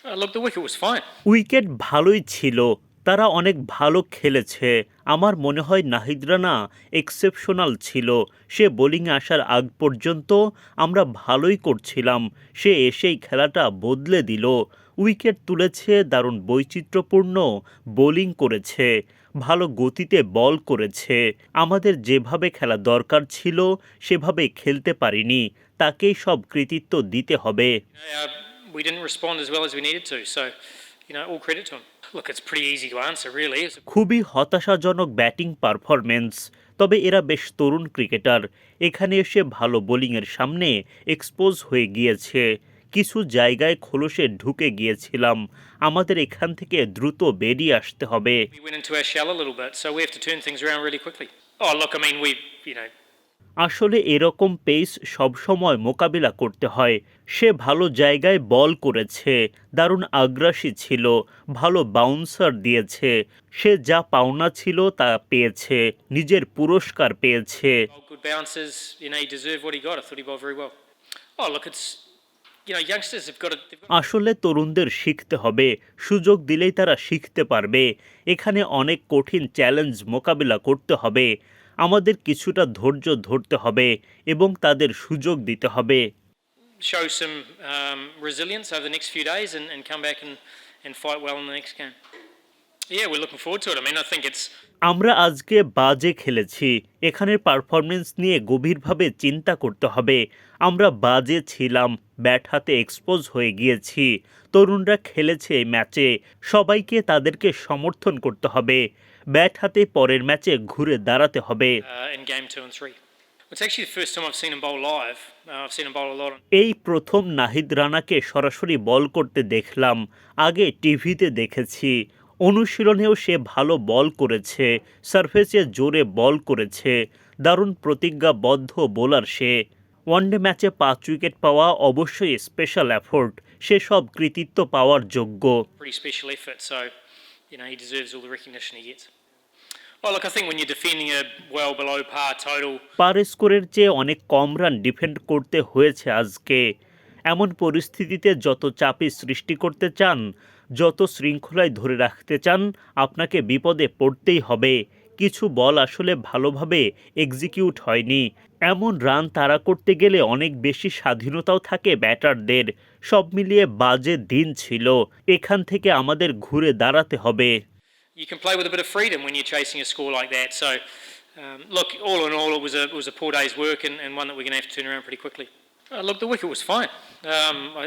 Look, the wicket was fine. Wicket ভালোই ছিল, তারা অনেক ভালো খেলেছে। আমার মনে হয় নাহিদ রানা এক্সেপশনাল ছিল। সে বোলিংয়ে আসার আগ পর্যন্ত আমরা ভালোই করছিলাম, সে এসেই খেলাটা বদলে দিল। উইকেট তুলেছে, দারুণ বৈচিত্র্যপূর্ণ বোলিং করেছে, ভালো গতিতে বল করেছে। আমাদের যেভাবে খেলা দরকার ছিল সেভাবে খেলতে পারিনি, তাকেই সব কৃতিত্ব দিতে হবে। We didn't respond as well as we needed to, so all credit to him. Look, it's pretty easy to answer, really. খুবই হতাশাজনক ব্যাটিং পারফরম্যান্স, তবে এরা বেশ তরুণ ক্রিকেটার, এখানে এসে ভালো বোলিংয়ের সামনে এক্সপোজ হয়ে গিয়েছে। কিছু জায়গায় খোলসে ঢুকে গিয়েছিলাম, আমাদের এখান থেকে দ্রুত বেরিয়ে আসতে হবে। We went into our shell a little bit, so we have to turn things around really quickly. Oh, look, I mean, আসলে এরকম পেস সবসময় মোকাবিলা করতে হয়। সে ভালো জায়গায় বল করেছে, দারুণ আগ্রাসী ছিল, ভালো বাউন্সার দিয়েছে। সে যা পাওনা ছিল তা পেয়েছে, নিজের পুরস্কার পেয়েছে। good bounces. He deserved what he got. I thought he bowled very well. Oh, look, it's youngsters have got to. আসলে তরুণদের শিখতে হবে, সুযোগ দিলেই তারা শিখতে পারবে। এখানে অনেক কঠিন চ্যালেঞ্জ মোকাবিলা করতে হবে, আমাদের কিছুটা ধৈর্য ধরতে হবে এবং তাদের সুযোগ দিতে হবে। Show some resilience over the next few days and come back and fight well in the next game. Yeah, we're looking forward to it. I mean, I think it's. আমরা আজকে বাজে খেলেছি, এখানের পারফরমেন্স নিয়ে গভীরভাবে চিন্তা করতে হবে। আমরা বাজে ছিলাম, ব্যাট হাতে এক্সপোজ হয়ে গিয়েছি। তরুণরা খেলেছে এই ম্যাচে, সবাইকে তাদেরকে সমর্থন করতে হবে। ব্যাট হাতে পরের ম্যাচে ঘুরে দাঁড়াতে হবে। In game 2 and 3. It's actually the first time I've seen him bowl live. I've seen him bowl a lot. এই প্রথম নাহিদ রানাকে সরাসরি বল করতে দেখলাম, আগে টিভিতে দেখেছি। অনুশীলনেও সে ভালো বল করেছে, সারফেসে জোরে বল করেছে, দারুণ প্রতিজ্ঞাবদ্ধ বোলার সে। ওয়ানডে ম্যাচে 5 উইকেট পাওয়া অবশ্যই স্পেশাল এফোর্ট, সে সব কৃতিত্ব পাওয়ার যোগ্য। Pretty special effort, so he deserves all the recognition he gets. Oh, look, I think when you're defending a well below par total. পার স্কোরের চেয়ে অনেক কম রান ডিফেন্ড করতে হয়েছে আজকে। এমন পরিস্থিতিতে যত চাপই সৃষ্টি করতে চান, যত শৃঙ্খলায় ধরে রাখতে চান, আপনাকে বিপদে পড়তেই হবে। কিছু বল আসলে ভালোভাবে এক্সিকিউট হয়নি। এমন রান তাড়া করতে গেলে অনেক বেশি স্বাধীনতাও থাকে ব্যাটারদের। সব মিলিয়ে বাজে দিন ছিল, এখান থেকে আমাদের ঘুরে দাঁড়াতে হবে। You can play with a bit of freedom when you're chasing a score like that. So, look, all in all, it was a poor day's work and one that we're going to have to turn around pretty quickly. Look, the wicket was fine.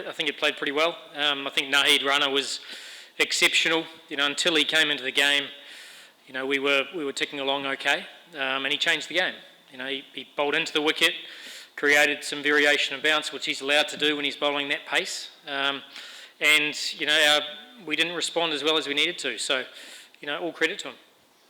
I think it played pretty well. I think Naheed Runner was exceptional. Until he came into the game, we were ticking along okay, and he changed the game. He bowled into the wicket, created some variation and bounce, which he's allowed to do when he's bowling that pace. And we didn't respond as well as we needed to. So, all credit to him.